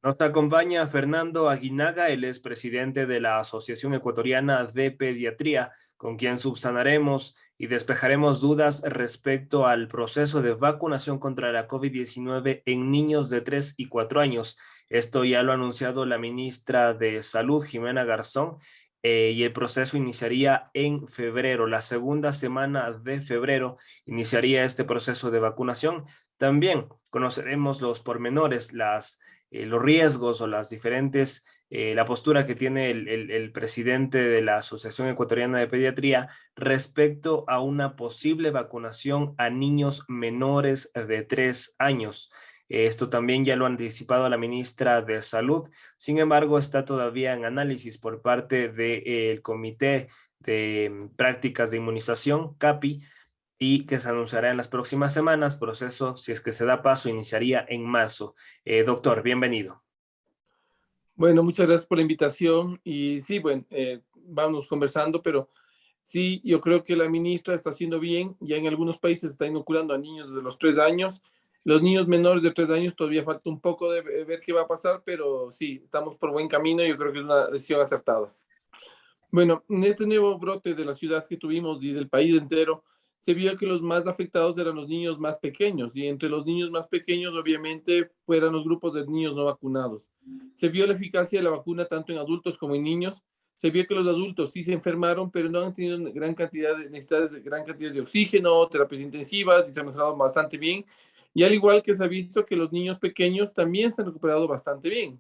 Nos acompaña Fernando Aguinaga, él es presidente de la Asociación Ecuatoriana de Pediatría, con quien subsanaremos y despejaremos dudas respecto al proceso de vacunación contra la COVID-19 en niños de 3 y 4 años. Esto ya lo ha anunciado la ministra de Salud, Jimena Garzón, y el proceso iniciaría en febrero. La segunda semana de febrero iniciaría este proceso de vacunación. También conoceremos los pormenores, los riesgos o las diferentes, la postura que tiene el presidente de la Asociación Ecuatoriana de Pediatría respecto a una posible vacunación a niños menores de 3 años. Esto también ya lo ha anticipado la ministra de Salud. Sin embargo, está todavía en análisis por parte del Comité de Prácticas de Inmunización, CAPI, y que se anunciará en las próximas semanas. Proceso, si es que se da paso, iniciaría en marzo. Doctor, bienvenido. Bueno, muchas gracias por la invitación y sí, bueno, vamos conversando, pero sí, yo creo que la ministra está haciendo bien. Ya en algunos países está inoculando a niños desde los 3 años. Los niños menores de 3 años todavía falta un poco de ver qué va a pasar, pero sí, estamos por buen camino y yo creo que es una decisión acertada. Bueno, en este nuevo brote de la ciudad que tuvimos y del país entero, se vio que los más afectados eran los niños más pequeños, y entre los niños más pequeños, obviamente, fueron los grupos de niños no vacunados. Se vio la eficacia de la vacuna tanto en adultos como en niños. Se vio que los adultos sí se enfermaron, pero no han tenido gran cantidad de necesidades de gran cantidad de oxígeno, terapias intensivas, y se han mejorado bastante bien. Y al igual que se ha visto que los niños pequeños también se han recuperado bastante bien.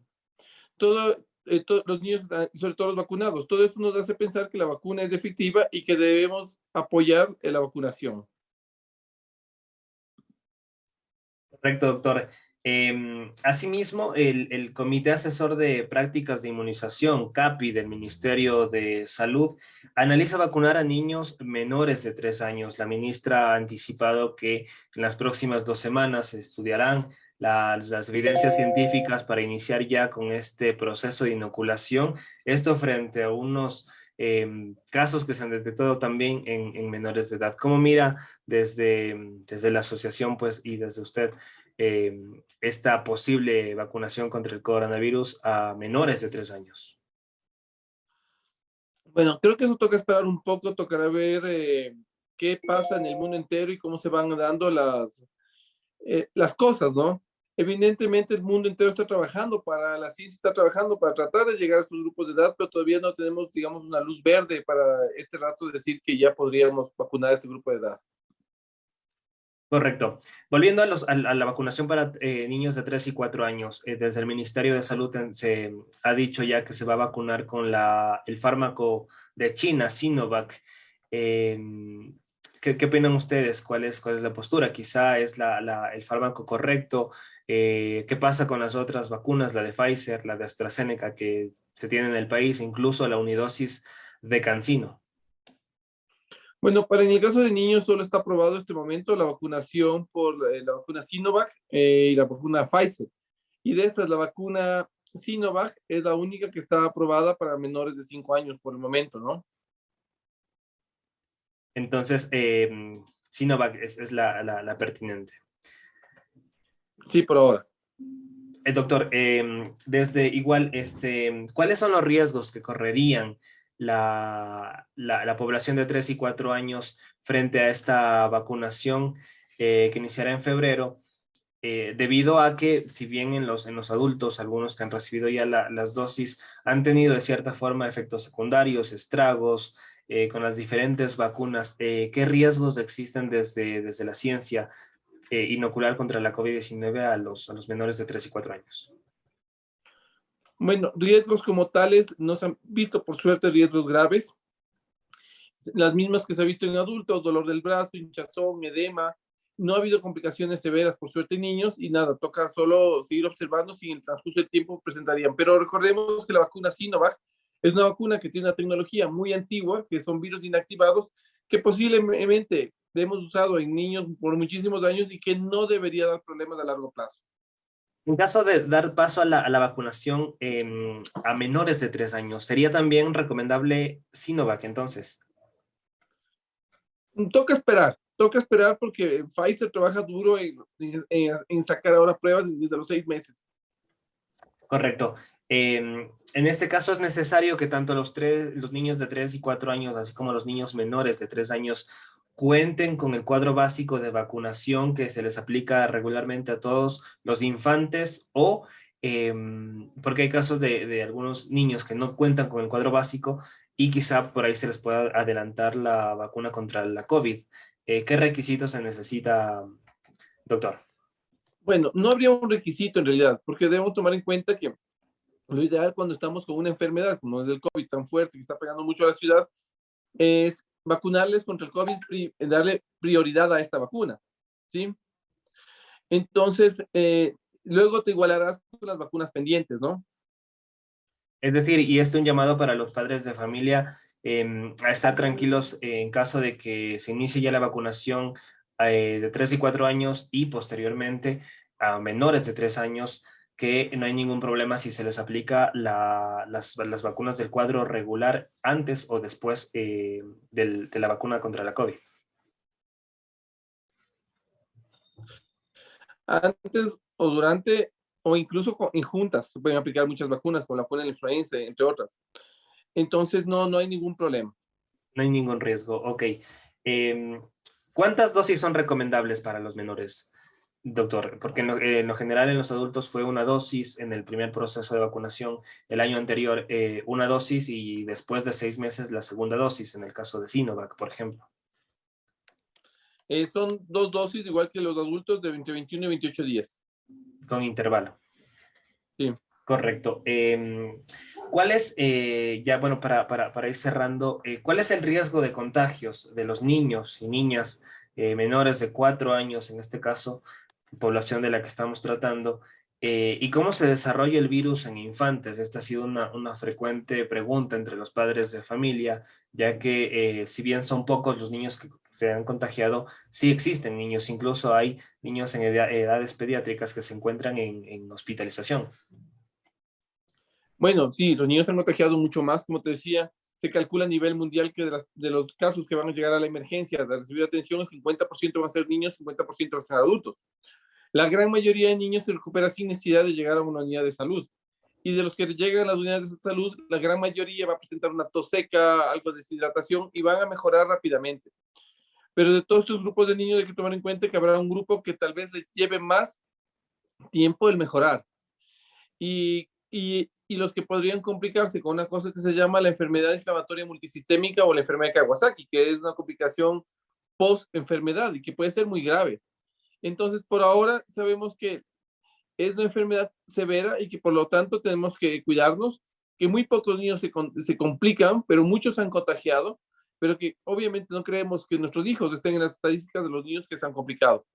Los niños, sobre todo los vacunados. Todo esto nos hace pensar que la vacuna es efectiva y que debemos apoyar en la vacunación. Correcto, doctor. Asimismo, el Comité Asesor de Prácticas de Inmunización, CAPI, del Ministerio de Salud, analiza vacunar a niños menores de 3 años. La ministra ha anticipado que en las próximas 2 semanas se estudiarán las evidencias científicas para iniciar ya con este proceso de inoculación. Esto frente a unos casos que se han detectado también en menores de edad. ¿Cómo mira desde la asociación, pues, y desde usted, esta posible vacunación contra el coronavirus a menores de 3 años? Bueno, creo que eso toca esperar un poco, tocará ver qué pasa en el mundo entero y cómo se van dando las cosas, ¿no? Evidentemente el mundo entero está trabajando para, la ciencia está trabajando para tratar de llegar a estos grupos de edad, pero todavía no tenemos, digamos, una luz verde para este rato de decir que ya podríamos vacunar a este grupo de edad. Correcto. Volviendo a la vacunación para niños de 3 y 4 años, desde el Ministerio de Salud se ha dicho ya que se va a vacunar con el fármaco de China, Sinovac. Eh, ¿qué opinan ustedes? ¿Cuál es la postura? Quizá es el fármaco correcto. ¿Qué pasa con las otras vacunas, la de Pfizer, la de AstraZeneca, que se tiene en el país, incluso la unidosis de CanSino? Bueno, para en el caso de niños solo está aprobado este momento la vacunación por la vacuna Sinovac y la vacuna Pfizer. Y de estas, la vacuna Sinovac es la única que está aprobada para menores de 5 años por el momento, ¿no? Entonces, Sinovac es la pertinente. Sí, por ahora. Doctor, desde igual, ¿cuáles son los riesgos que correrían la población de 3 y 4 años frente a esta vacunación que iniciará en febrero? Debido a que, si bien en los adultos, algunos que han recibido ya las dosis han tenido de cierta forma efectos secundarios, estragos, con las diferentes vacunas, ¿qué riesgos existen desde la ciencia inocular contra la COVID-19 a los menores de 3 y 4 años? Bueno, riesgos como tales no se han visto, por suerte, riesgos graves. Las mismas que se ha visto en adultos: dolor del brazo, hinchazón, edema. No ha habido complicaciones severas, por suerte, en niños, y nada, toca solo seguir observando si en el transcurso del tiempo presentarían. Pero recordemos que la vacuna Sinovac es una vacuna que tiene una tecnología muy antigua, que son virus inactivados, que posiblemente hemos usado en niños por muchísimos años y que no debería dar problemas a largo plazo. En caso de dar paso a la vacunación a menores de 3 años, ¿sería también recomendable Sinovac entonces? Toca esperar porque Pfizer trabaja duro en sacar ahora pruebas desde los 6 meses. Correcto. En este caso es necesario que tanto los niños de 3 y 4 años, así como los niños menores de 3 años, cuenten con el cuadro básico de vacunación que se les aplica regularmente a todos los infantes o porque hay casos de algunos niños que no cuentan con el cuadro básico y quizá por ahí se les pueda adelantar la vacuna contra la COVID. ¿Qué requisitos se necesita, doctor? Bueno, no habría un requisito en realidad, porque debemos tomar en cuenta que lo ideal cuando estamos con una enfermedad como es el COVID tan fuerte que está pegando mucho a la ciudad, es vacunarles contra el COVID y darle prioridad a esta vacuna, ¿sí? Entonces, luego te igualarás con las vacunas pendientes, ¿no? Es decir, y este es un llamado para los padres de familia a estar tranquilos en caso de que se inicie ya la vacunación de 3 y 4 años y posteriormente a menores de 3 años, que no hay ningún problema si se les aplica las vacunas del cuadro regular antes o después de la vacuna contra la COVID. Antes o durante o incluso en juntas se pueden aplicar muchas vacunas, como la vacuna de la influenza, entre otras. Entonces, no hay ningún problema. No hay ningún riesgo. Ok. Em, ¿Cuántas dosis son recomendables para los menores, doctor? Porque en lo general en los adultos fue una dosis en el primer proceso de vacunación, el año anterior una dosis y después de 6 meses la segunda dosis, en el caso de Sinovac, por ejemplo. Son 2 dosis, igual que los adultos, de entre 21 y 28 días. Con intervalo. Sí. Correcto. ¿Cuál es, ya bueno, para ir cerrando, cuál es el riesgo de contagios de los niños y niñas menores de 4 años, en este caso, población de la que estamos tratando, y cómo se desarrolla el virus en infantes? Esta ha sido una frecuente pregunta entre los padres de familia, ya que si bien son pocos los niños que se han contagiado, sí existen niños, incluso hay niños en edades pediátricas que se encuentran en hospitalización. Bueno, sí, los niños han contagiado mucho más, como te decía, se calcula a nivel mundial que de los casos que van a llegar a la emergencia, de recibir atención, el 50% van a ser niños, 50% van a ser adultos. La gran mayoría de niños se recupera sin necesidad de llegar a una unidad de salud. Y de los que llegan a las unidades de salud, la gran mayoría va a presentar una tos seca, algo de deshidratación y van a mejorar rápidamente. Pero de todos estos grupos de niños hay que tomar en cuenta que habrá un grupo que tal vez les lleve más tiempo el mejorar. Y los que podrían complicarse con una cosa que se llama la enfermedad inflamatoria multisistémica o la enfermedad de Kawasaki, que es una complicación post-enfermedad y que puede ser muy grave. Entonces, por ahora sabemos que es una enfermedad severa y que por lo tanto tenemos que cuidarnos, que muy pocos niños se complican, pero muchos se han contagiado, pero que obviamente no creemos que nuestros hijos estén en las estadísticas de los niños que se han complicado.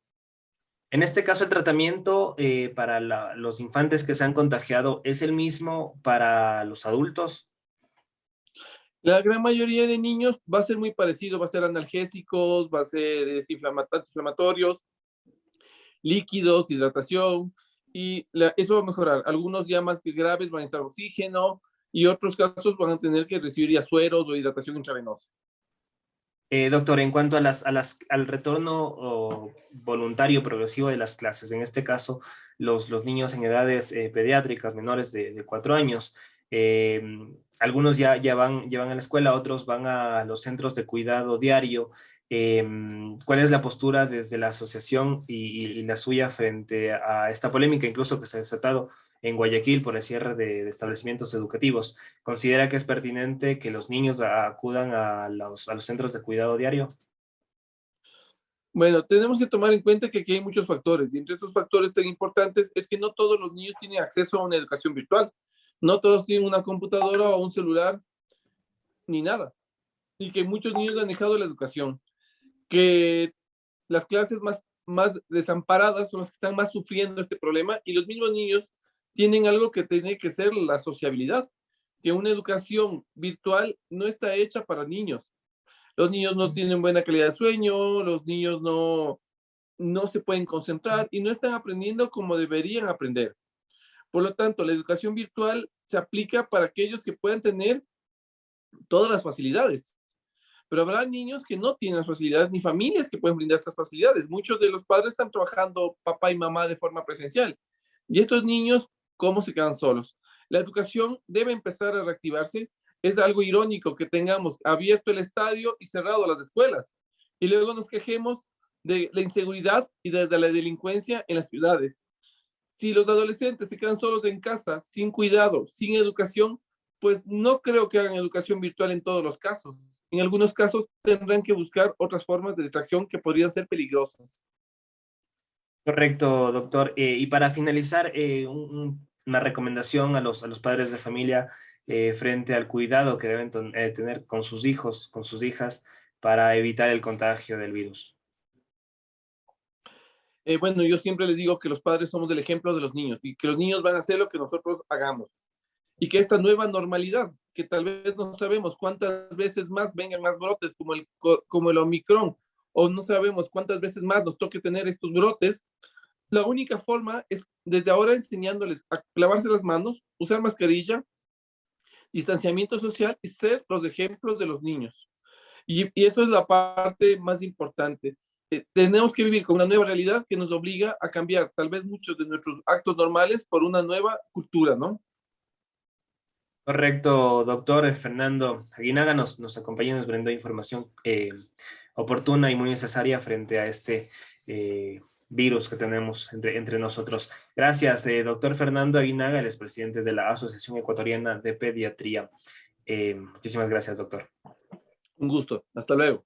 En este caso, el tratamiento para los infantes que se han contagiado es el mismo para los adultos. La gran mayoría de niños va a ser muy parecido, va a ser analgésicos, va a ser antiinflamatorios, líquidos, hidratación, y eso va a mejorar. Algunos ya más que graves van a estar oxígeno y otros casos van a tener que recibir ya sueros o hidratación intravenosa. Doctor, en cuanto al retorno voluntario progresivo de las clases, en este caso, los niños en edades pediátricas menores de 4 años, eh, algunos ya van a la escuela, otros van a los centros de cuidado diario. ¿Cuál es la postura desde la asociación y la suya frente a esta polémica, incluso que se ha desatado en Guayaquil por el cierre de establecimientos educativos? ¿Considera que es pertinente que los niños acudan a los centros de cuidado diario? Bueno, tenemos que tomar en cuenta que aquí hay muchos factores y entre estos factores tan importantes es que no todos los niños tienen acceso a una educación virtual. No todos tienen una computadora o un celular ni nada. Y que muchos niños han dejado la educación. Que las clases más desamparadas son las que están más sufriendo este problema y los mismos niños tienen algo que tiene que ser la sociabilidad, que una educación virtual no está hecha para niños. Los niños no tienen buena calidad de sueño, los niños no se pueden concentrar y no están aprendiendo como deberían aprender. Por lo tanto, la educación virtual se aplica para aquellos que puedan tener todas las facilidades. Pero habrá niños que no tienen las facilidades ni familias que pueden brindar estas facilidades. Muchos de los padres están trabajando papá y mamá de forma presencial. Y estos niños cómo se quedan solos. La educación debe empezar a reactivarse. Es algo irónico que tengamos abierto el estadio y cerrado las escuelas. Y luego nos quejemos de la inseguridad y de la delincuencia en las ciudades. Si los adolescentes se quedan solos en casa, sin cuidado, sin educación, pues no creo que hagan educación virtual en todos los casos. En algunos casos tendrán que buscar otras formas de distracción que podrían ser peligrosas. Correcto, doctor. Y para finalizar, una recomendación a los padres de familia frente al cuidado que deben tener con sus hijos, con sus hijas, para evitar el contagio del virus. Bueno, yo siempre les digo que los padres somos el ejemplo de los niños y que los niños van a hacer lo que nosotros hagamos. Y que esta nueva normalidad, que tal vez no sabemos cuántas veces más vengan más brotes como el Omicron, o no sabemos cuántas veces más nos toque tener estos brotes, la única forma es desde ahora enseñándoles a lavarse las manos, usar mascarilla, distanciamiento social y ser los ejemplos de los niños. Y eso es la parte más importante. Tenemos que vivir con una nueva realidad que nos obliga a cambiar tal vez muchos de nuestros actos normales por una nueva cultura, ¿no? Correcto, doctor Fernando Aguinaga nos acompañó y nos brindó información oportuna y muy necesaria frente a este virus que tenemos entre nosotros. Gracias, doctor Fernando Aguinaga, el expresidente de la Asociación Ecuatoriana de Pediatría. Muchísimas gracias, doctor. Un gusto. Hasta luego.